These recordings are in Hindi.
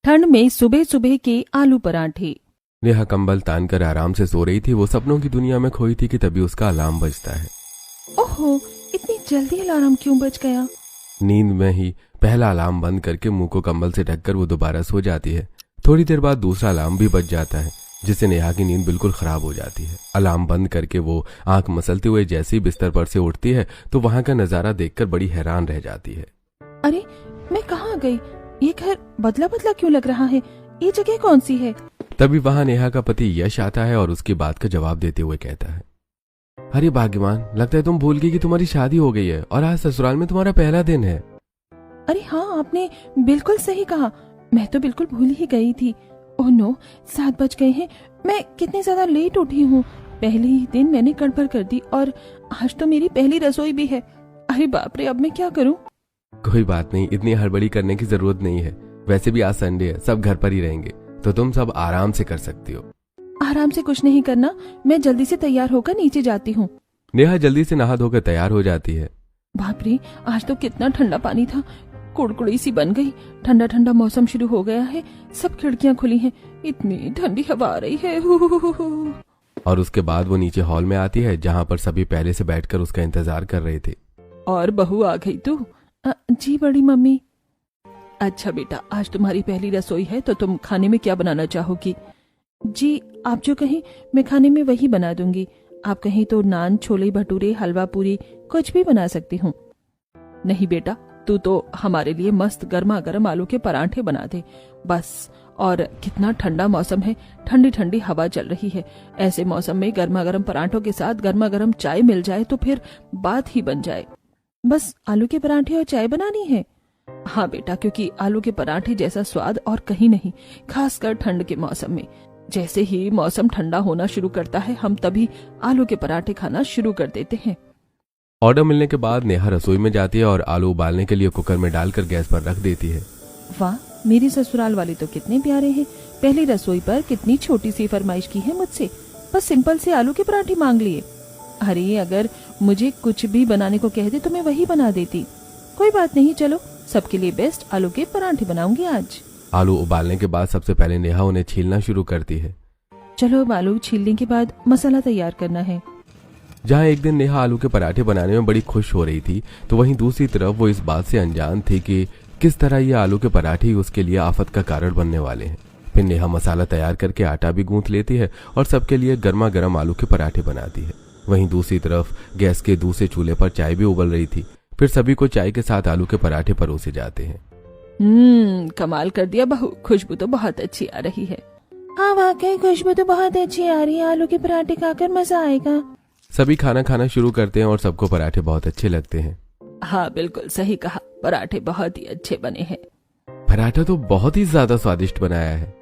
ठंड में सुबह सुबह के आलू पराठे। नेहा कंबल तान कर आराम से सो रही थी। वो सपनों की दुनिया में खोई थी कि तभी उसका अलार्म बजता है। ओहो, इतनी जल्दी अलार्म क्यों बज गया? नींद में ही पहला अलार्म बंद करके मुंह को कंबल से ढककर वो दोबारा सो जाती है। थोड़ी देर बाद दूसरा अलार्म भी बज जाता है, जिससे नेहा की नींद बिल्कुल खराब हो जाती है। अलार्म बंद करके वो आंख मसलते हुए जैसे ही बिस्तर पर से उठती है तो वहां का नजारा देखकर बड़ी हैरान रह जाती है। अरे, मैं कहाँ गई? ये घर बदला बदला क्यों लग रहा है? ये जगह कौन सी है? तभी वहां नेहा का पति यश आता है और उसकी बात का जवाब देते हुए कहता है, अरे भाग्यवान, लगता है तुम भूल गई कि तुम्हारी शादी हो गई है और आज ससुराल में तुम्हारा पहला दिन है। अरे हाँ, आपने बिल्कुल सही कहा। मैं तो बिल्कुल भूल ही गई थी। ओह नो, 7 बज गए हैं। मैं कितनी ज्यादा लेट उठी हूँ। पहले ही दिन मैंने गड़बड़ कर दी और आज तो मेरी पहली रसोई भी है। अरे बाप रे, अब मैं क्या करूँ? कोई बात नहीं, इतनी हड़बड़ी करने की जरूरत नहीं है। वैसे भी आज संडे है, सब घर पर ही रहेंगे तो तुम सब आराम से कर सकती हो। आराम से कुछ नहीं करना, मैं जल्दी से तैयार होकर नीचे जाती हूँ। नेहा जल्दी से नहा धोकर तैयार हो जाती है। बाप रे, आज तो कितना ठंडा पानी था। कुड़कुड़ी सी बन गई। ठंडा ठंडा मौसम शुरू हो गया है। सब खिड़कियां खुली हैं। इतनी ठंडी हवा आ रही है। और उसके बाद वो नीचे हॉल में आती है, जहाँ पर सभी पहले से बैठकर उसका इंतजार कर रहे थे। और बहू आ गई तू? जी बड़ी मम्मी। अच्छा बेटा, आज तुम्हारी पहली रसोई है तो तुम खाने में क्या बनाना चाहोगी? जी, आप जो कहें मैं खाने में वही बना दूंगी। आप कहें तो नान, छोले भटूरे, हलवा पूरी कुछ भी बना सकती हूँ। नहीं बेटा, तू तो हमारे लिए मस्त गर्मा गर्म आलू के पराठे बना दे बस। और कितना ठंडा मौसम है, ठंडी ठंडी हवा चल रही है। ऐसे मौसम में गर्मा गर्म पराठों के साथ गर्मा गर्म चाय मिल जाए तो फिर बात ही बन जाए। बस आलू के पराठे और चाय बनानी है? हाँ बेटा, क्योंकि आलू के पराठे जैसा स्वाद और कहीं नहीं, खासकर ठंड के मौसम में। जैसे ही मौसम ठंडा होना शुरू करता है, हम तभी आलू के पराठे खाना शुरू कर देते हैं। ऑर्डर मिलने के बाद नेहा रसोई में जाती है और आलू उबालने के लिए कुकर में डालकर गैस पर रख देती है। वाह, मेरी ससुराल वाले तो कितने प्यारे हैं। पहली रसोई पर कितनी छोटी सी फरमाइश की है मुझसे, बस सिंपल से आलू के पराठे मांग लिए। अरे, अगर मुझे कुछ भी बनाने को कह दे तो मैं वही बना देती। कोई बात नहीं, चलो सबके लिए बेस्ट आलू के पराठे बनाऊंगी आज। आलू उबालने के बाद सबसे पहले नेहा उन्हें छीलना शुरू करती है। चलो, अब आलू छीलने के बाद मसाला तैयार करना है। जहाँ एक दिन नेहा आलू के पराठे बनाने में बड़ी खुश हो रही थी, तो वहीं दूसरी तरफ वो इस बात से अनजान थी कि किस तरह ये आलू के पराठे ही उसके लिए आफत का कारण बनने वाले हैं। फिर नेहा मसाला तैयार करके आटा भी गूंथ लेती है और सबके लिए गर्मा गर्म आलू के पराठे बनाती है। वहीं दूसरी तरफ गैस के दूसरे चूल्हे पर चाय भी उबल रही थी। फिर सभी को चाय के साथ आलू के पराठे परोसे जाते हैं। कमाल कर दिया बहू, खुशबू तो बहुत अच्छी आ रही है। हाँ वाकई, खुशबू तो बहुत अच्छी आ रही है। आलू के पराठे खाकर मजा आएगा। सभी खाना खाना शुरू करते हैं और सबको पराठे बहुत अच्छे लगते हैं। हाँ बिल्कुल सही कहा, पराठे बहुत ही अच्छे बने हैं। पराठा तो बहुत ही ज्यादा स्वादिष्ट बनाया है।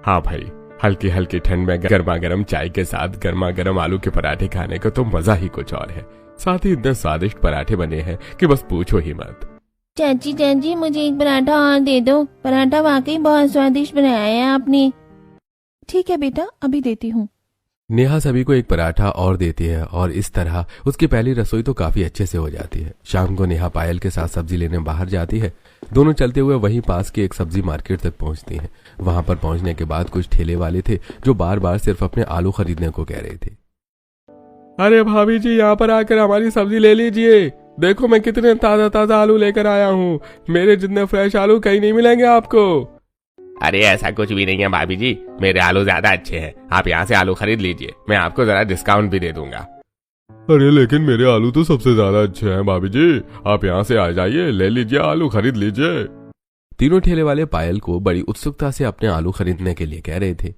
हाँ भाई, हल्की हल्की ठंड में गर्मा गर्म चाय के साथ गर्मा गर्म आलू के पराठे खाने का तो मजा ही कुछ और है। साथ ही इतने स्वादिष्ट पराठे बने हैं कि बस पूछो ही मत। चाची, मुझे एक पराठा और दे दो। पराठा वाकई बहुत स्वादिष्ट बनाया है आपने। ठीक है बेटा, अभी देती हूँ। नेहा सभी को एक पराठा और देती है और इस तरह उसकी पहली रसोई तो काफी अच्छे से हो जाती है। शाम को नेहा पायल के साथ सब्जी लेने बाहर जाती है। दोनों चलते हुए वहीं पास की एक सब्जी मार्केट तक पहुंचती हैं। वहां पर पहुंचने के बाद कुछ ठेले वाले थे जो बार बार सिर्फ अपने आलू खरीदने को कह रहे थे। अरे भाभी जी, यहाँ पर आकर हमारी सब्जी ले लीजिए। देखो मैं कितने ताजा ताजा आलू लेकर आया हूँ। मेरे जितने फ्रेश आलू कहीं नहीं मिलेंगे आपको। अरे ऐसा कुछ भी नहीं है भाभी जी, मेरे आलू ज्यादा अच्छे हैं। आप यहाँ से आलू खरीद लीजिए, मैं आपको जरा डिस्काउंट भी दे दूंगा। अरे लेकिन मेरे आलू तो सबसे ज्यादा अच्छे हैं भाभी जी, आप यहाँ से आ जाइए, ले लीजिए, आलू खरीद लीजिए। तीनों ठेले वाले पायल को बड़ी उत्सुकता से अपने आलू खरीदने के लिए कह रहे थे।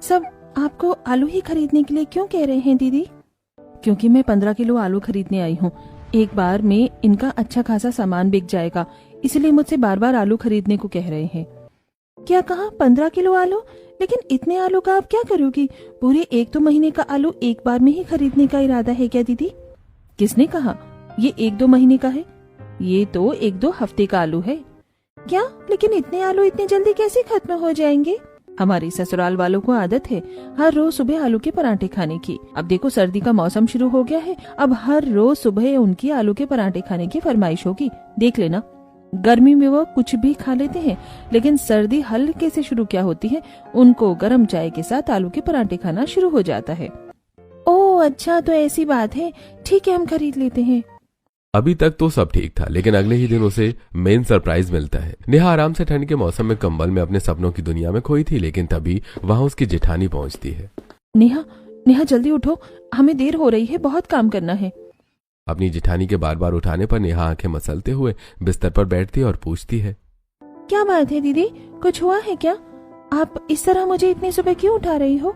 सब आपको आलू ही खरीदने के लिए क्यों कह रहे हैं दीदी? क्योंकि मैं 15 किलो आलू खरीदने आई हूँ। एक बार में इनका अच्छा खासा सामान बिक जाएगा, इसलिए मुझसे बार बार आलू खरीदने को कह रहे हैं। क्या कहा? 15 किलो आलू? लेकिन इतने आलू का आप क्या करोगी? पूरे 1-2 महीने का आलू एक बार में ही खरीदने का इरादा है क्या दीदी? किसने कहा ये 1-2 महीने का है? ये तो 1-2 हफ्ते का आलू है। क्या? लेकिन इतने आलू इतनी जल्दी कैसे खत्म हो जाएंगे? हमारी ससुराल वालों को आदत है हर रोज सुबह आलू के पराठे खाने की। अब देखो सर्दी का मौसम शुरू हो गया है, अब हर रोज सुबह उनकी आलू के पराठे खाने की फरमाइश होगी। देख लेना, गर्मी में वो कुछ भी खा लेते हैं, लेकिन सर्दी हल्के से शुरू क्या होती है, उनको गर्म चाय के साथ आलू के पराठे खाना शुरू हो जाता है। ओह अच्छा, तो ऐसी बात है, ठीक है हम खरीद लेते हैं। अभी तक तो सब ठीक था, लेकिन अगले ही दिन उसे मेन सरप्राइज मिलता है। नेहा आराम से ठंड के मौसम में कंबल में अपने सपनों की दुनिया में खोई थी, लेकिन तभी वहां उसकी जेठानी पहुंचती है। नेहा नेहा जल्दी उठो, हमें देर हो रही है, बहुत काम करना है। अपनी जेठानी के बार बार उठाने पर नेहा आंखें मसलते हुए बिस्तर पर बैठती और पूछती है, क्या बात है दीदी, कुछ हुआ है क्या? आप इस तरह मुझे इतनी सुबह क्यों उठा रही हो?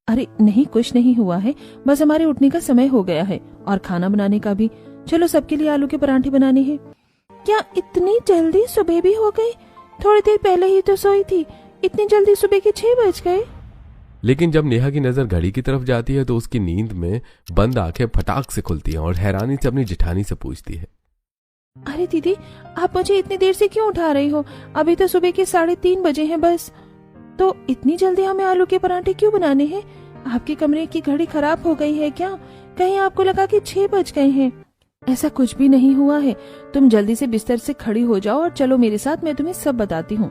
अरे नहीं, कुछ नहीं हुआ है, बस हमारे उठने का समय हो गया है और खाना बनाने का भी। चलो सबके लिए आलू के पराठे बनाने हैं। क्या इतनी जल्दी सुबह भी हो गई? थोड़ी देर पहले ही तो सोई थी, इतनी जल्दी सुबह के 6 बज गए। लेकिन जब नेहा की नजर घड़ी की तरफ जाती है तो उसकी नींद में बंद आंखें फटाक से खुलती हैं और हैरानी से अपनी जेठानी से पूछती है, अरे दीदी, आप मुझे इतनी देर से क्यों उठा रही हो? अभी तो सुबह के 3:30 बजे हैं बस। तो इतनी जल्दी हमें आलू के पराठे क्यों बनाने हैं? आपके कमरे की घड़ी खराब हो गई है क्या? कहीं आपको लगा कि 6 बज गए हैं? ऐसा कुछ भी नहीं हुआ है, तुम जल्दी से बिस्तर से खड़ी हो जाओ और चलो मेरे साथ, मैं तुम्हें सब बताती हूँ।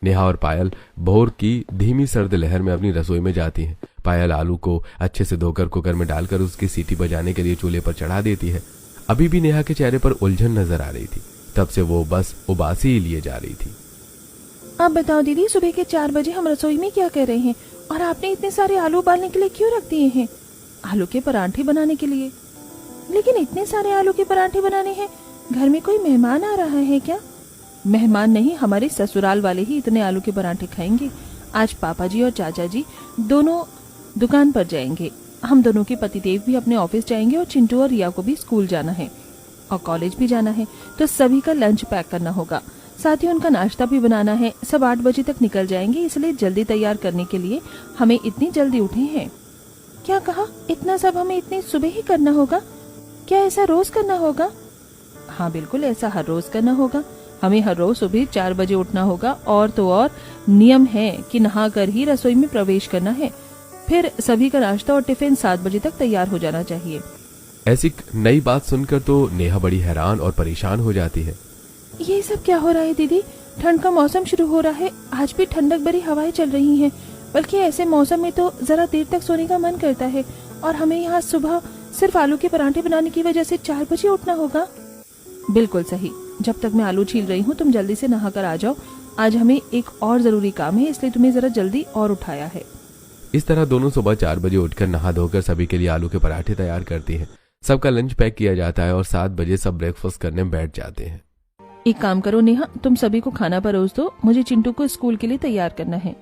नेहा और पायल भोर की धीमी सर्द लहर में अपनी रसोई में जाती हैं। पायल आलू को अच्छे से धोकर कुकर में डालकर उसकी सीटी बजाने के लिए चूल्हे पर चढ़ा देती है। अभी भी नेहा के चेहरे पर उलझन नजर आ रही थी, तब से वो बस उबासी ही लिए जा रही थी। आप बताओ दीदी, सुबह के 4 बजे हम रसोई में क्या कर रहे हैं और आपने इतने सारे आलू उबालने के लिए क्यों रख दिए हैं? आलू के पराठे बनाने के लिए। लेकिन इतने सारे आलू के पराठे बनाने हैं, घर में कोई मेहमान आ रहा है क्या? मेहमान नहीं, हमारे ससुराल वाले ही इतने आलू के पराठे खाएंगे। आज पापा जी और चाचा जी दोनों दुकान पर जाएंगे, हम दोनों के पतिदेव भी अपने ऑफिस जाएंगे और चिंटू और रिया को भी स्कूल जाना है और कॉलेज भी जाना है, तो सभी का लंच पैक करना होगा, साथ ही उनका नाश्ता भी बनाना है। सब 8 बजे तक निकल जाएंगे, इसलिए जल्दी तैयार करने के लिए हमें इतनी जल्दी उठे हैं। क्या कहा? इतना सब हमें इतनी सुबह ही करना होगा? क्या ऐसा रोज करना होगा? हाँ बिल्कुल, ऐसा हर रोज करना होगा। हमें हर रोज सुबह 4 बजे उठना होगा और तो और नियम है कि नहाकर ही रसोई में प्रवेश करना है। फिर सभी का नाश्ता और टिफिन 7 बजे तक तैयार हो जाना चाहिए। ऐसी नई बात सुनकर तो नेहा बड़ी हैरान और परेशान हो जाती है। ये सब क्या हो रहा है दीदी? ठंड का मौसम शुरू हो रहा है, आज भी ठंडक भरी हवाएं चल रही हैं, बल्कि ऐसे मौसम में तो जरा देर तक सोने का मन करता है और हमें यहाँ सुबह सिर्फ आलू के पराठे बनाने की वजह से 4 बजे उठना होगा। बिल्कुल सही, जब तक मैं आलू छील रही हूँ तुम जल्दी से नहाकर आ जाओ। आज हमें एक और जरूरी काम है, इसलिए तुम्हें जरा जल्दी और उठाया है। इस तरह दोनों सुबह 4 बजे उठकर नहा धोकर सभी के लिए आलू के पराठे तैयार करती हैं। सबका लंच पैक किया जाता है और 7 बजे सब ब्रेकफास्ट करने बैठ जाते हैं। एक काम करो नेहा, तुम सभी को खाना परोस दो, मुझे चिंटू को स्कूल के लिए तैयार करना है।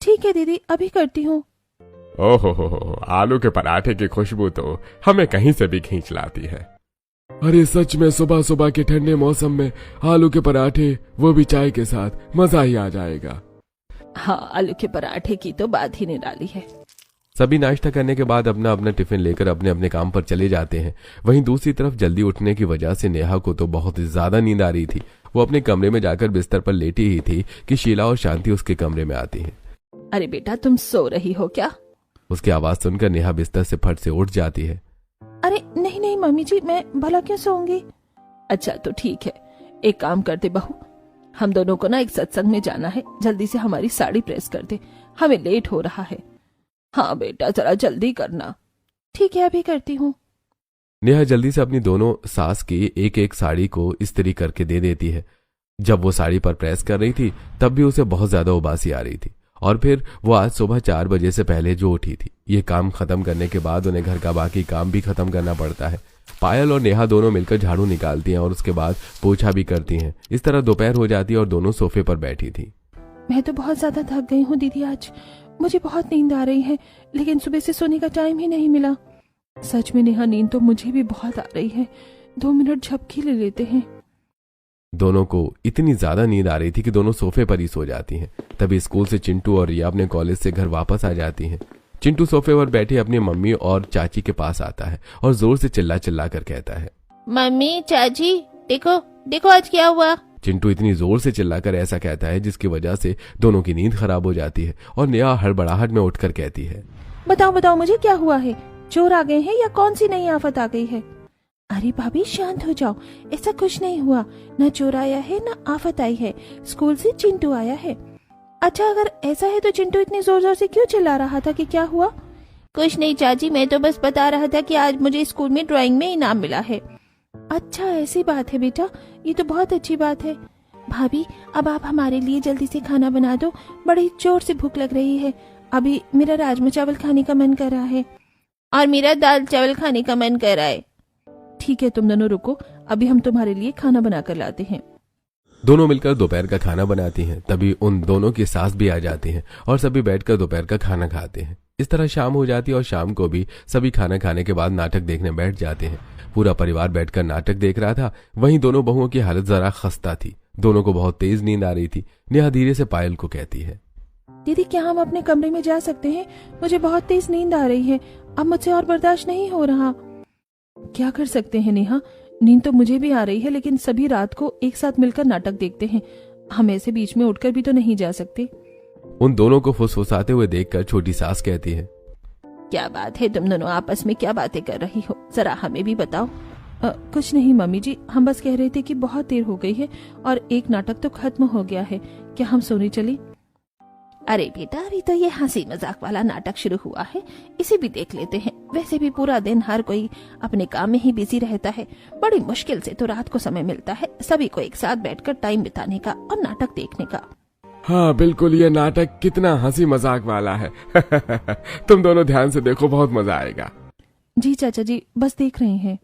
ठीक है दीदी, अभी करती हूँ। ओहो, आलू के पराठे की खुशबू तो हमें कहीं से भी खींच लाती है। अरे सच में सुबह सुबह के ठंडे मौसम में आलू के पराठे, वो भी चाय के साथ, मजा ही आ जाएगा। हाँ, आलू के पराठे की तो बात ही निराली है। सभी नाश्ता करने के बाद अपना अपना टिफिन लेकर अपने अपने काम पर चले जाते हैं। वहीं दूसरी तरफ जल्दी उठने की वजह से नेहा को तो बहुत ज्यादा नींद आ रही थी। वो अपने कमरे में जाकर बिस्तर पर लेटी ही थी कि शीला और शांति उसके कमरे में आती हैं। अरे बेटा, तुम सो रही हो क्या? उसकी आवाज सुनकर नेहा बिस्तर से फट से उठ जाती है। अरे नहीं नहीं मम्मी जी, मैं भला क्यों सोऊंगी? अच्छा तो ठीक है, एक काम करते बहू, हम दोनों को ना एक सत्संग में जाना है, जल्दी से हमारी साड़ी प्रेस कर दे, हमें लेट हो रहा है। हाँ बेटा, जरा जल्दी करना। ठीक है, अभी करती हूँ। नेहा जल्दी से अपनी दोनों सास की एक एक साड़ी को इस्त्री करके दे देती है। जब वो साड़ी पर प्रेस कर रही थी तब भी उसे बहुत ज्यादा उबासी आ रही थी और फिर वो आज सुबह 4 बजे से पहले जो उठी थी। ये काम खत्म करने के बाद उन्हें घर का बाकी काम भी खत्म करना पड़ता है। पायल और नेहा दोनों मिलकर झाड़ू निकालती हैं और उसके बाद पोछा भी करती हैं। इस तरह दोपहर हो जाती है और दोनों सोफे पर बैठी थी। मैं तो बहुत ज्यादा थक गई हूँ दीदी, आज मुझे बहुत नींद आ रही है, लेकिन सुबह से सोने का टाइम ही नहीं मिला। सच में नेहा, नींद तो मुझे भी बहुत आ रही है, 2 मिनट झपकी ले लेते हैं। दोनों को इतनी ज्यादा नींद आ रही थी कि दोनों सोफे पर ही सो जाती हैं। तभी स्कूल से चिंटू और रिया अपने कॉलेज से घर वापस आ जाती हैं। चिंटू सोफे पर बैठे अपनी मम्मी और चाची के पास आता है और जोर से चिल्ला चिल्ला कर कहता है, मम्मी, चाची, देखो देखो आज क्या हुआ। चिंटू इतनी जोर से चिल्लाकर ऐसा कहता है जिसकी वजह से दोनों की नींद खराब हो जाती है और नेहा हड़बड़ाहट में उठकर कहती है, बताओ बताओ मुझे क्या हुआ है? चोर आ गए हैं या कौन सी नई आफत आ गई है? अरे भाभी शांत हो जाओ, ऐसा कुछ नहीं हुआ। न चोर आया है न आफत आई है, स्कूल से चिंटू आया है। अच्छा अगर ऐसा है तो चिंटू इतनी जोर जोर से क्यों चिल्ला रहा था कि क्या हुआ? कुछ नहीं चाची, मैं तो बस बता रहा था कि आज मुझे स्कूल में ड्राइंग में इनाम मिला है। अच्छा ऐसी बात है बेटा, ये तो बहुत अच्छी बात है। भाभी अब आप हमारे लिए जल्दी से खाना बना दो, बड़ी जोर से भूख लग रही है। अभी मेरा राजमा चावल खाने का मन कर रहा है और मेरा दाल चावल खाने का मन कर रहा है। ठीक है तुम दोनों रुको, अभी हम तुम्हारे लिए खाना बना कर लाते हैं। दोनों मिलकर दोपहर का खाना बनाती हैं। तभी उन दोनों की सास भी आ जाती हैं और सभी बैठकर दोपहर का खाना खाते हैं। इस तरह शाम हो जाती है और शाम को भी सभी खाना खाने के बाद नाटक देखने बैठ जाते हैं। पूरा परिवार बैठकर नाटक देख रहा था। वहीं दोनों बहुओं की हालत जरा खस्ता थी। दोनों को बहुत तेज नींद आ रही थी। नेहा धीरे से पायल को कहती है, दीदी क्या हम अपने कमरे में जा सकते हैं? मुझे बहुत तेज नींद आ रही है, अब मुझसे और बर्दाश्त नहीं हो रहा। क्या कर सकते हैं नेहा, नींद तो मुझे भी आ रही है, लेकिन सभी रात को एक साथ मिलकर नाटक देखते हैं। हम ऐसे बीच में उठकर भी तो नहीं जा सकते। उन दोनों को फुसफुसाते हुए देखकर छोटी सास कहती है, क्या बात है, तुम दोनों आपस में क्या बातें कर रही हो, जरा हमें भी बताओ। कुछ नहीं मम्मी जी, हम बस कह रहे थे कि बहुत देर हो गई है और एक नाटक तो खत्म हो गया है, क्या हम सोने चले? अरे बेटा अभी तो ये हंसी मजाक वाला नाटक शुरू हुआ है, इसे भी देख लेते हैं। वैसे भी पूरा दिन हर कोई अपने काम में ही बिजी रहता है, बड़ी मुश्किल से तो रात को समय मिलता है सभी को एक साथ बैठकर टाइम बिताने का और नाटक देखने का। हाँ बिल्कुल, ये नाटक कितना हंसी मजाक वाला है। तुम दोनों ध्यान से देखो, बहुत मजा आएगा। जी चाचा जी, बस देख रहे हैं।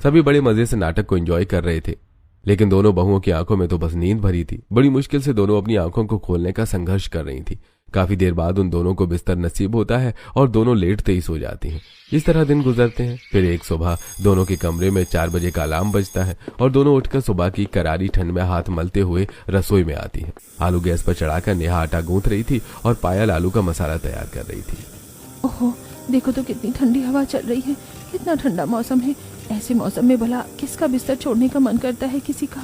सभी बड़े मजे से नाटक को एंजॉय कर रहे थे, लेकिन दोनों बहुओं की आंखों में तो बस नींद भरी थी। बड़ी मुश्किल से दोनों अपनी आंखों को खोलने का संघर्ष कर रही थी। काफी देर बाद उन दोनों को बिस्तर नसीब होता है और दोनों लेटते ही सो जाती हैं। इस तरह दिन गुजरते हैं। फिर एक सुबह दोनों के कमरे में 4 बजे का अलार्म बजता है और दोनों उठकर सुबह की करारी ठंड में हाथ मलते हुए रसोई में आती है। आलू गैस पर चढ़ाकर नेहा आटा गूंथ रही थी और पायल आलू का मसाला तैयार कर रही थी। ओहो देखो तो कितनी ठंडी हवा चल रही है, कितना ठंडा मौसम है। ऐसे मौसम में भला किसका बिस्तर छोड़ने का मन करता है किसी का?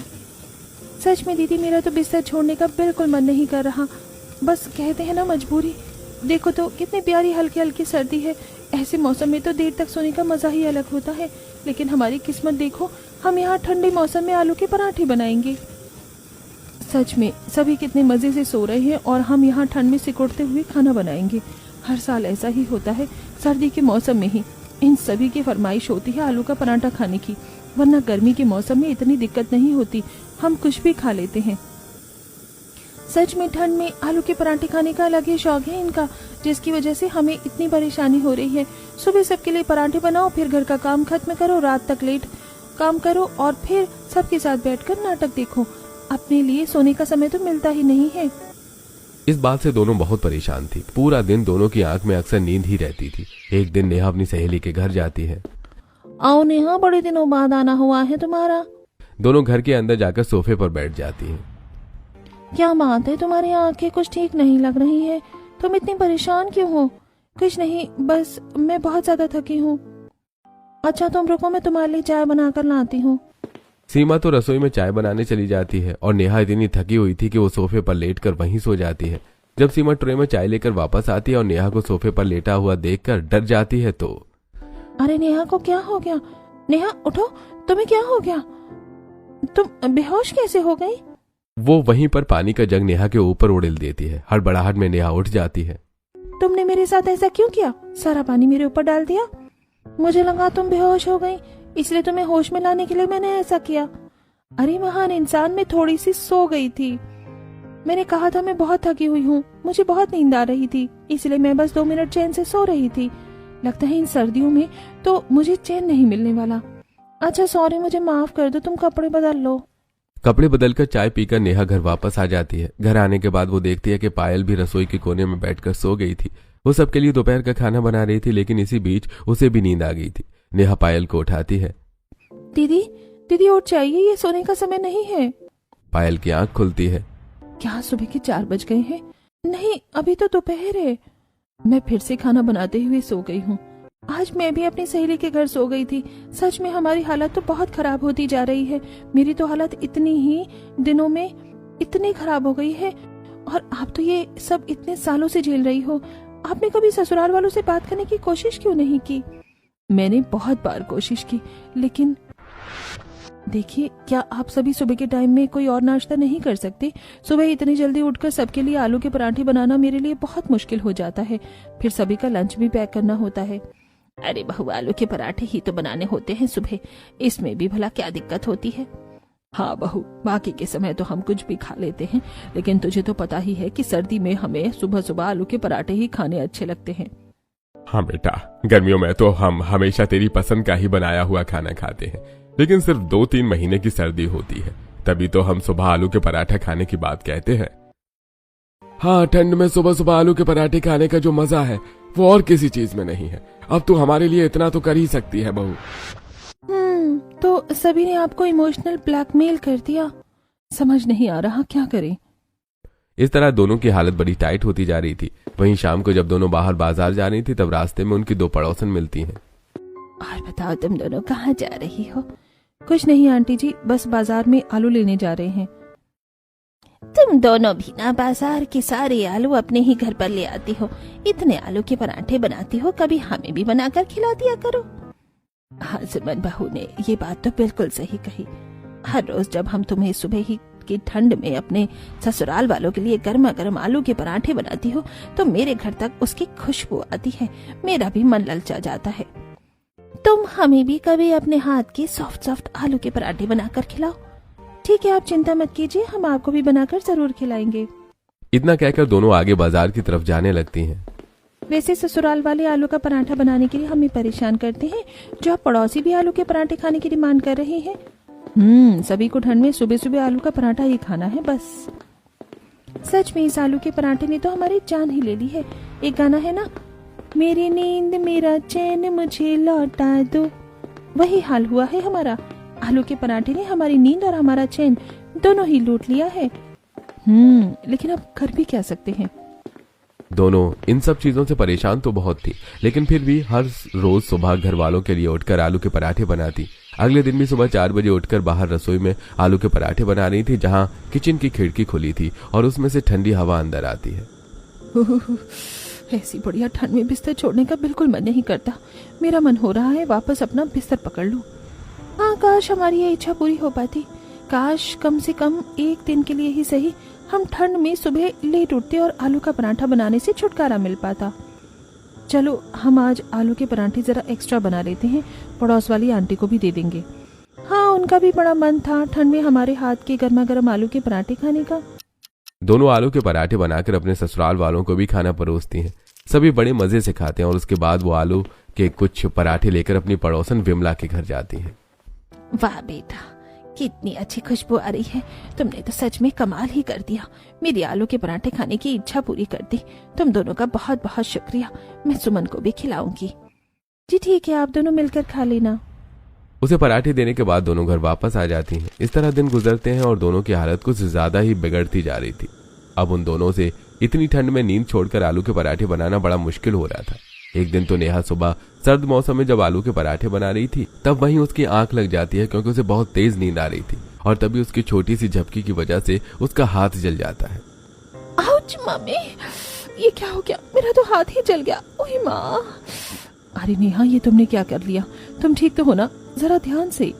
सच में दीदी मेरा तो बिस्तर छोड़ने का बिल्कुल मन नहीं कर रहा, बस कहते हैं ना मजबूरी। देखो तो कितनी प्यारी हल्की हल्की सर्दी है। ऐसे मौसम में तो देर तक सोने का मजा ही अलग होता है, लेकिन हमारी किस्मत देखो, हम यहाँ ठंडे मौसम में आलू के पराठे बनाएंगे। सच में सभी कितने मजे से सो रहे हैं और हम यहाँ ठंड में सिकुड़ते हुए खाना बनाएंगे। हर साल ऐसा ही होता है, सर्दी के मौसम में ही इन सभी की फरमाइश होती है आलू का पराठा खाने की, वरना गर्मी के मौसम में इतनी दिक्कत नहीं होती, हम कुछ भी खा लेते हैं। सच में ठंड में आलू के पराठे खाने का अलग ही शौक है इनका, जिसकी वजह से हमें इतनी परेशानी हो रही है। सुबह सबके लिए पराठे बनाओ, फिर घर का काम खत्म करो, रात तक लेट काम करो और फिर सबके साथ बैठकर नाटक देखो। अपने लिए सोने का समय तो मिलता ही नहीं है। इस बात से दोनों बहुत परेशान थी। पूरा दिन दोनों की आंख में अक्सर नींद ही रहती थी। एक दिन नेहा अपनी सहेली के घर जाती है। आओ नेहा, बड़े दिनों बाद आना हुआ है तुम्हारा। दोनों घर के अंदर जाकर सोफे पर बैठ जाती हैं। क्या बात है, तुम्हारी आंखें कुछ ठीक नहीं लग रही है, तुम इतनी परेशान क्यों हो? कुछ नहीं, बस मैं बहुत ज्यादा थकी हूँ। अच्छा तुम रुको, मैं तुम्हारे लिए चाय बनाकर लाती हूँ। सीमा तो रसोई में चाय बनाने चली जाती है और नेहा इतनी थकी हुई थी कि वो सोफे पर लेटकर वहीं सो जाती है। जब सीमा ट्रे में चाय लेकर वापस आती है और नेहा को सोफे पर लेटा हुआ देखकर डर जाती है तो अरे नेहा को क्या हो गया? नेहा उठो, तुम्हें क्या हो गया? तुम बेहोश कैसे हो गई? वो वहीं पर पानी का जग नेहा के ऊपर उड़ेल देती है। हड़बड़ाहट में नेहा उठ जाती है। तुमने मेरे साथ ऐसा क्यों किया? सारा पानी मेरे ऊपर डाल दिया। मुझे लगा तुम बेहोश हो गई, इसलिए तुम्हें होश में लाने के लिए मैंने ऐसा किया। अरे महान इंसान, मैं थोड़ी सी सो गई थी। मैंने कहा था मैं बहुत थकी हुई हूँ, मुझे बहुत नींद आ रही थी, इसलिए मैं बस 2 मिनट चैन से सो रही थी। लगता है इन सर्दियों में तो मुझे चैन नहीं मिलने वाला। अच्छा सॉरी, मुझे माफ कर दो, तुम कपड़े बदल लो। कपड़े बदलकर चाय पीकर नेहा घर वापस आ जाती है। घर आने के बाद वो देखती है कि पायल भी रसोई के कोने में बैठकर सो गई थी। वो सबके लिए दोपहर का खाना बना रही थी, लेकिन इसी बीच उसे भी नींद आ गई थी। नेहा पायल को उठाती है। दीदी दीदी उठ जाइए, ये सोने का समय नहीं है। पायल की आंख खुलती है। क्या सुबह के 4 बज गए हैं? नहीं, अभी तो दोपहर है। मैं फिर से खाना बनाते हुए सो गई हूँ। आज मैं भी अपनी सहेली के घर सो गई थी। सच में हमारी हालत तो बहुत खराब होती जा रही है। मेरी तो हालत इतनी ही दिनों में इतनी खराब हो गई है, और आप तो ये सब इतने सालों से झेल रही हो। आपने कभी ससुराल वालों से बात करने की कोशिश क्यों नहीं की? मैंने बहुत बार कोशिश की, लेकिन देखिए, क्या आप सभी सुबह के टाइम में कोई और नाश्ता नहीं कर सकते? सुबह इतनी जल्दी उठकर सबके लिए आलू के पराठे बनाना मेरे लिए बहुत मुश्किल हो जाता है। फिर सभी का लंच भी पैक करना होता है। अरे बहू, आलू के पराठे ही तो बनाने होते हैं सुबह, इसमें भी भला क्या दिक्कत होती है? हाँ बहू, बाकी के समय तो हम कुछ भी खा लेते हैं, लेकिन तुझे तो पता ही है कि सर्दी में हमें सुबह सुबह आलू के पराठे ही खाने अच्छे लगते हैं। हाँ बेटा, गर्मियों में तो हम हमेशा तेरी पसंद का ही बनाया हुआ खाना खाते हैं, लेकिन सिर्फ 2-3 महीने की सर्दी होती है, तभी तो हम सुबह आलू के पराठा खाने की बात कहते हैं। हाँ, ठंड में सुबह सुबह आलू के पराठे खाने का जो मजा है वो और किसी चीज में नहीं है। अब तू हमारे लिए इतना तो कर ही सकती है बहू। तो सभी ने आपको इमोशनल ब्लैकमेल कर दिया। समझ नहीं आ रहा क्या करें। इस तरह दोनों की हालत बड़ी टाइट होती जा रही थी। वहीं शाम को जब दोनों बाहर बाजार जा रही थी, तब रास्ते में उनकी 2 पड़ोसन मिलती हैं। और बताओ, तुम दोनों कहाँ जा रही हो? कुछ नहीं आंटी जी, बस बाजार में आलू लेने जा रहे हैं। तुम दोनों भी ना बाजार के सारे आलू अपने ही घर पर ले आती हो, इतने आलू के पराठे बनाती हो, कभी हमें भी बनाकर खिला दिया करो। हाँ सुमन बहू ने ये बात तो बिल्कुल सही कही। हर रोज जब हम तुम्हें सुबह ही की ठंड में अपने ससुराल वालों के लिए गर्मा गर्म आलू के पराठे बनाती हो, तो मेरे घर तक उसकी खुशबू आती है, मेरा भी मन ललचा जाता है। तुम हमें भी कभी अपने हाथ के सॉफ्ट सॉफ्ट आलू के पराठे बनाकर खिलाओ। ठीक है, आप चिंता मत कीजिए, हम आपको भी बनाकर जरूर खिलाएंगे। इतना कहकर दोनों आगे बाजार की तरफ जाने लगती हैं। वैसे ससुराल वाले आलू का पराठा बनाने के लिए हमें परेशान करते हैं, जो अब पड़ोसी भी आलू के पराठे खाने की डिमांड कर रहे हैं। सभी को ठंड में सुबह सुबह आलू का पराठा ही खाना है बस। सच में इस आलू के पराठे ने तो हमारी जान ही ले ली है। एक गाना है ना, मेरी नींद मेरा चैन मुझे लौटा दो, वही हाल हुआ है हमारा। आलू के पराठे ने हमारी नींद और हमारा चैन दोनों ही लूट लिया है। लेकिन अब कर भी क्या सकते हैं। दोनों इन सब चीजों से परेशान तो बहुत थी, लेकिन फिर भी हर रोज सुबह घर वालों के लिए उठकर आलू के पराठे बनाती। अगले दिन भी सुबह 4 बजे उठकर बाहर रसोई में आलू के पराठे बना रही थी, जहां किचन की खिड़की खुली थी और उसमें से ठंडी हवा अंदर आती है। ऐसी बढ़िया ठंड में बिस्तर छोड़ने का बिल्कुल मन नहीं करता। मेरा मन हो रहा है वापस अपना बिस्तर पकड़ लूं। हाँ, काश हमारी ये इच्छा पूरी हो पाती। काश कम से कम एक दिन के लिए ही सही हम ठंड में सुबह लेट उठते और आलू का पराठा बनाने से छुटकारा मिल पाता। चलो, हम आज आलू के पराठे जरा एक्स्ट्रा बना लेते हैं, पड़ोस वाली आंटी को भी दे देंगे। हाँ, उनका भी बड़ा मन था ठंड में हमारे हाथ के गर्मा गर्म आलू के पराठे खाने का। दोनों आलू के पराठे बनाकर अपने ससुराल वालों को भी खाना परोसती हैं। सभी बड़े मजे से खाते हैं और उसके बाद वो आलू के कुछ पराठे लेकर अपनी पड़ोसन विमला के घर जाती हैं। वाह बेटा, कितनी अच्छी खुशबू आ रही है। तुमने तो सच में कमाल ही कर दिया, मेरी आलू के पराठे खाने की इच्छा पूरी कर दी। तुम दोनों का बहुत बहुत शुक्रिया। मैं सुमन को भी खिलाऊंगी। जी ठीक है, आप दोनों मिलकर खा लेना। उसे पराठे देने के बाद दोनों घर वापस आ जाती हैं। इस तरह दिन गुजरते हैं और दोनों की हालत कुछ ज्यादा ही बिगड़ती जा रही थी। अब उन दोनों से इतनी ठंड में नींद छोड़कर आलू के पराठे बनाना बड़ा मुश्किल हो रहा था। एक दिन तो नेहा सुबह सर्द मौसम में जब आलू के पराठे बना रही थी, तब वहीं उसकी आंख लग जाती है, क्योंकि उसे बहुत तेज नींद आ रही थी और तभी उसकी छोटी सी झपकी की वजह से उसका हाथ जल जाता है। आउच मम्मी, ये क्या हो गया? मेरा तो हाथ ही जल गया। ओए माँ! अरे नेहा, ये तुमने क्या कर लिया? तुम ठीक तो हो ना? जरा ध्यान से।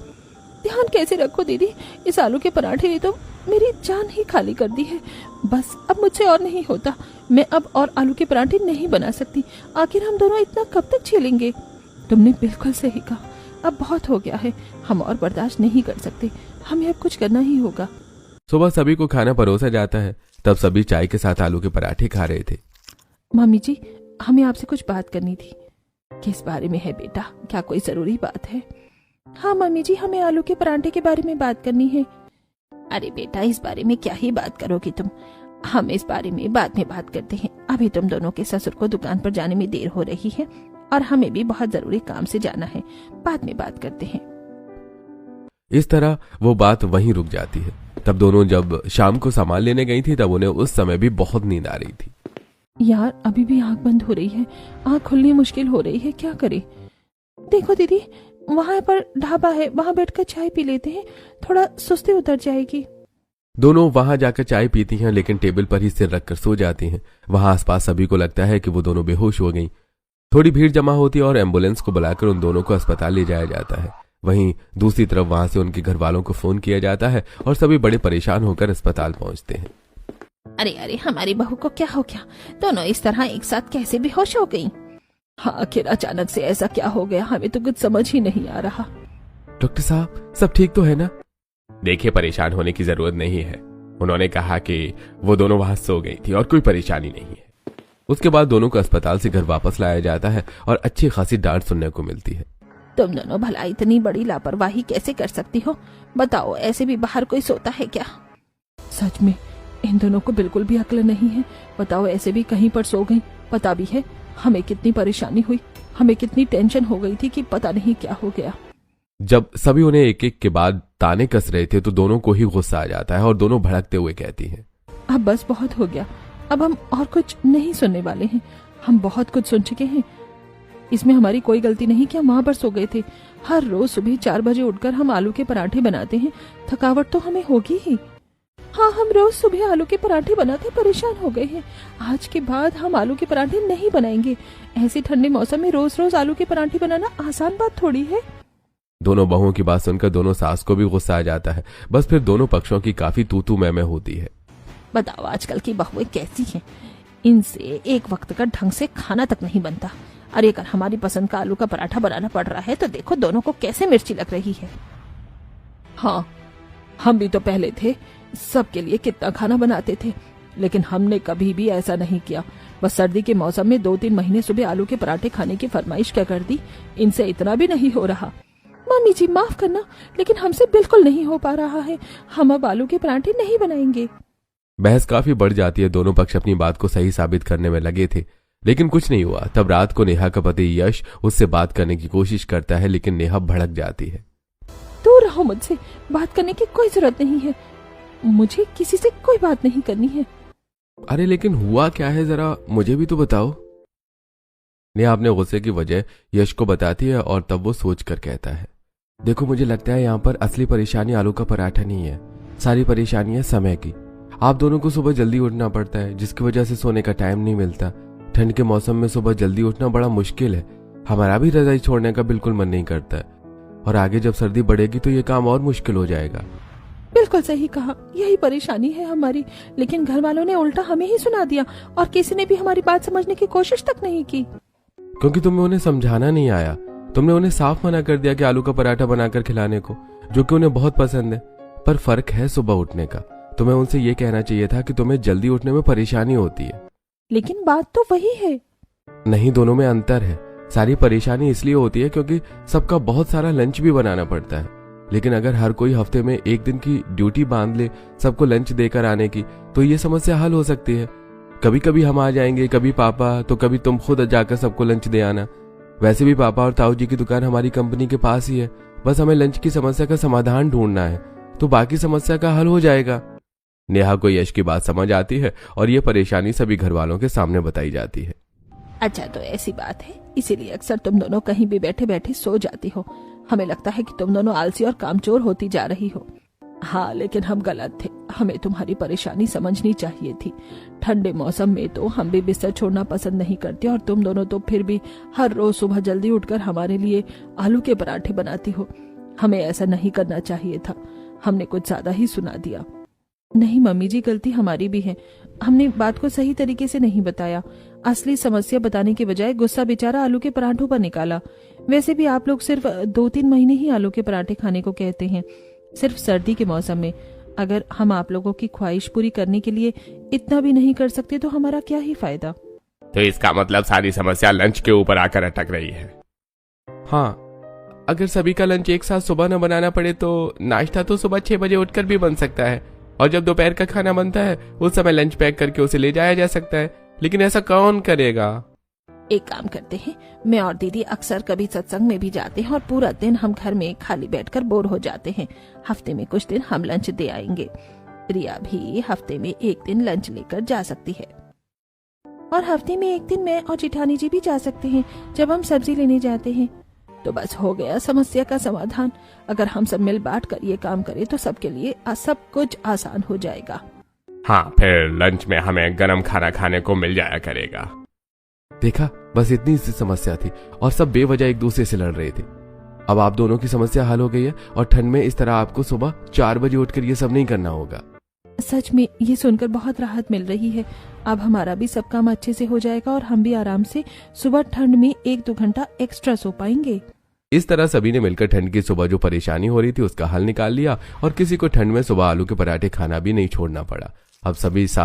ध्यान कैसे रखो दीदी, इस आलू के पराठे ने तो मेरी जान ही खाली कर दी है। बस अब मुझसे और नहीं होता। मैं अब और आलू के पराठे नहीं बना सकती। आखिर हम दोनों इतना कब तक झेलेंगे? तुमने बिल्कुल सही कहा, अब बहुत हो गया है, हम और बर्दाश्त नहीं कर सकते। हमें अब कुछ करना ही होगा। सुबह सभी को खाना परोसा जाता है। तब सभी चाय के साथ आलू के पराठे खा रहे थे। मम्मी जी, हमें आपसे कुछ बात करनी थी। किस बारे में है बेटा? क्या कोई जरूरी बात है? हाँ मम्मी जी, हमें आलू के पराठे के बारे में बात करनी है। अरे बेटा, इस बारे में क्या ही बात करोगी तुम, हम इस बारे में बाद में बात करते हैं। अभी तुम दोनों के ससुर को दुकान पर जाने में देर हो रही है और हमें भी बहुत जरूरी काम से जाना है, बाद में बात करते हैं। इस तरह वो बात वहीं रुक जाती है। तब दोनों जब शाम को सामान लेने गई थी, तब उन्हें उस समय भी बहुत नींद आ रही थी। यार, अभी भी आंख बंद हो रही है, आंख खुलनी मुश्किल हो रही है, क्या करें? देखो दीदी, वहां पर ढाबा है, वहां बैठकर चाय पी लेते हैं, थोड़ा सुस्ती उतर जाएगी। दोनों वहां जाकर चाय पीती हैं, लेकिन टेबल पर ही सिर रखकर सो जाती हैं। वहां आसपास सभी को लगता है कि वो दोनों बेहोश हो गईं। थोड़ी भीड़ जमा होती है और एम्बुलेंस को बुलाकर उन दोनों को अस्पताल ले जाया जाता है। वहीं दूसरी तरफ वहां से उनके घर वालों को फोन किया जाता है और सभी बड़े परेशान होकर अस्पताल पहुंचते हैं। अरे अरे, हमारी बहू को क्या हो गया? दोनों इस तरह एक साथ कैसे बेहोश हो गई? हाँ, आखिर अचानक से ऐसा क्या हो गया, हमें तो कुछ समझ ही नहीं आ रहा। डॉक्टर साहब, सब ठीक तो है ना? देखिए, परेशान होने की जरूरत नहीं है। उन्होंने कहा कि वो दोनों वहां सो गई थी और कोई परेशानी नहीं है। उसके बाद दोनों को अस्पताल से घर वापस लाया जाता है और अच्छी खासी डांट सुनने को मिलती है। तुम दोनों भला इतनी बड़ी लापरवाही कैसे कर सकती हो? बताओ, ऐसे भी बाहर कोई सोता है क्या? सच में इन दोनों को बिल्कुल भी अक्ल नहीं है। बताओ, ऐसे भी कहीं पर सो गई। पता भी है हमें कितनी परेशानी हुई, हमें कितनी टेंशन हो गई थी कि पता नहीं क्या हो गया। जब सभी उन्हें एक एक के बाद ताने कस रहे थे तो दोनों को ही गुस्सा आ जाता है और दोनों भड़कते हुए कहती हैं, अब बस बहुत हो गया, अब हम और कुछ नहीं सुनने वाले हैं। हम बहुत कुछ सुन चुके हैं। इसमें हमारी कोई गलती नहीं कि हम वहां पर सो गए थे। हर रोज सुबह 4 बजे उठकर हम आलू के पराठे बनाते हैं, थकावट तो हमें होगी ही। हाँ, हम रोज सुबह आलू के पराठे बनाते परेशान हो गए हैं। आज के बाद हम आलू के पराठे नहीं बनाएंगे। ऐसे ठंडे मौसम में रोज रोज आलू के पराठे बनाना आसान बात थोड़ी है। दोनों बहुओं की बात सुनकर दोनों सास को भी गुस्सा आ जाता है। बस फिर दोनों पक्षों की काफी तू मैं होती है। बताओ, आजकल की बहुएं कैसी हैं? इनसे एक वक्त का ढंग से खाना तक नहीं बनता। अरे अगर हमारी पसंद का आलू का पराठा बनाना पड़ रहा है तो देखो दोनों को कैसे मिर्ची लग रही है। हाँ, हम भी तो पहले थे, सबके लिए कितना खाना बनाते थे, लेकिन हमने कभी भी ऐसा नहीं किया। बस सर्दी के मौसम में 2-3 महीने सुबह आलू के पराठे खाने की फरमाइश क्या कर दी। इनसे इतना भी नहीं हो रहा। मम्मी जी माफ करना, लेकिन हमसे बिल्कुल नहीं हो पा रहा है। हम अब आलू के पराठे नहीं बनाएंगे। बहस काफी बढ़ जाती है। दोनों पक्ष अपनी बात को सही साबित करने में लगे थे, लेकिन कुछ नहीं हुआ। तब रात को नेहा का पति यश उससे बात करने की कोशिश करता है, लेकिन नेहा भड़क जाती है। दूर रहो मुझसे, बात करने की कोई जरूरत नहीं है। मुझे किसी से कोई बात नहीं करनी है। अरे लेकिन हुआ क्या है, जरा मुझे भी तो बताओ। नेहा अपने गुस्से की वजह यश को बताती है और तब वो सोच कर कहता है, देखो मुझे लगता है यहाँ पर असली परेशानी आलू का पराठा नहीं है, सारी परेशानी है समय की। आप दोनों को सुबह जल्दी उठना पड़ता है, जिसकी वजह से सोने का टाइम नहीं मिलता। ठंड के मौसम में सुबह जल्दी उठना बड़ा मुश्किल है। हमारा भी रजाई छोड़ने का बिल्कुल मन नहीं करता है, और आगे जब सर्दी बढ़ेगी तो ये काम और मुश्किल हो जाएगा। बिल्कुल सही कहा, यही परेशानी है हमारी। लेकिन घर वालों ने उल्टा हमें ही सुना दिया और किसी ने भी हमारी बात समझने की कोशिश तक नहीं की। क्योंकि तुम्हें उन्हें समझाना नहीं आया। तुमने उन्हें साफ मना कर दिया कि आलू का पराठा बनाकर खिलाने को, जो कि उन्हें बहुत पसंद है। पर फर्क है सुबह उठने का। तुम्हें उनसे ये कहना चाहिए था कि तुम्हें जल्दी उठने में परेशानी होती है। लेकिन बात तो वही है। नहीं, दोनों में अंतर है। सारी परेशानी इसलिए होती है क्योंकि सबका बहुत सारा लंच भी बनाना पड़ता है। लेकिन अगर हर कोई हफ्ते में एक दिन की ड्यूटी बांध ले सबको लंच देकर आने की, तो ये समस्या हल हो सकती है। कभी कभी हम आ जाएंगे, कभी पापा, तो कभी तुम खुद जाकर सबको लंच दे आना। वैसे भी पापा और ताऊ जी की दुकान हमारी कंपनी के पास ही है। बस हमें लंच की समस्या का समाधान ढूंढना है, तो बाकी समस्या का हल हो जाएगा। नेहा को यश की बात समझ आती है और ये परेशानी सभी घर वालों के सामने बताई जाती है। अच्छा, तो ऐसी बात है, इसीलिए अक्सर तुम दोनों कहीं भी बैठे बैठे सो जाती हो। हमें लगता है कि तुम दोनों आलसी और कामचोर होती जा रही हो। हाँ, लेकिन हम गलत थे। हमें तुम्हारी परेशानी समझनी चाहिए थी। ठंडे मौसम में तो हम भी बिस्तर छोड़ना पसंद नहीं करते, और तुम दोनों तो फिर भी हर रोज सुबह जल्दी उठकर हमारे लिए आलू के पराठे बनाती हो। हमें ऐसा नहीं करना चाहिए था। हमने कुछ ज्यादा ही सुना दिया। नहीं मम्मी जी, गलती हमारी भी है। हमने बात को सही तरीके से नहीं बताया। असली समस्या बताने के बजाय गुस्सा बेचारा आलू के पराठों पर निकाला। वैसे भी आप लोग सिर्फ 2-3 महीने ही आलू के पराठे खाने को कहते हैं, सिर्फ सर्दी के मौसम में। अगर हम आप लोगों की ख्वाहिश पूरी करने के लिए इतना भी नहीं कर सकते तो हमारा क्या ही फायदा। तो इसका मतलब सारी समस्या लंच के ऊपर आकर अटक रही है। हाँ, अगर सभी का लंच एक साथ सुबह न बनाना पड़े तो नाश्ता तो सुबह 6 बजे उठकर भी बन सकता है, और जब दोपहर का खाना बनता है उस समय लंच पैक करके उसे ले जाया जा सकता है। लेकिन ऐसा कौन करेगा? एक काम करते हैं, मैं और दीदी अक्सर कभी सत्संग में भी जाते हैं और पूरा दिन हम घर में खाली बैठकर बोर हो जाते हैं। हफ्ते में कुछ दिन हम लंच दे आएंगे। रिया भी हफ्ते में एक दिन लंच लेकर जा सकती है, और हफ्ते में एक दिन मैं और जिठानी जी भी जा सकते हैं जब हम सब्जी लेने जाते हैं। तो बस हो गया समस्या का समाधान। अगर हम सब मिल बांट कर ये काम करें तो सबके लिए सब कुछ आसान हो जाएगा। हाँ, फिर लंच में हमें गरम खाना खाने को मिल जाया करेगा। देखा, बस इतनी सी समस्या थी और सब बेवजह एक दूसरे से लड़ रहे थे। अब आप दोनों की समस्या हल हो गई है और ठंड में इस तरह आपको सुबह 4 बजे उठकर ये सब नहीं करना होगा। सच में ये सुनकर बहुत राहत मिल रही है। अब हमारा भी सब काम अच्छे से हो जाएगा और हम भी आराम से सुबह ठंड में 1-2 घंटा एक्स्ट्रा सो पाएंगे। इस तरह सभी ने मिलकर ठंड की सुबह जो परेशानी हो रही थी उसका हल निकाल लिया और किसी को ठंड में सुबह आलू के पराठे खाना भी नहीं छोड़ना पड़ा। अब सभी साथ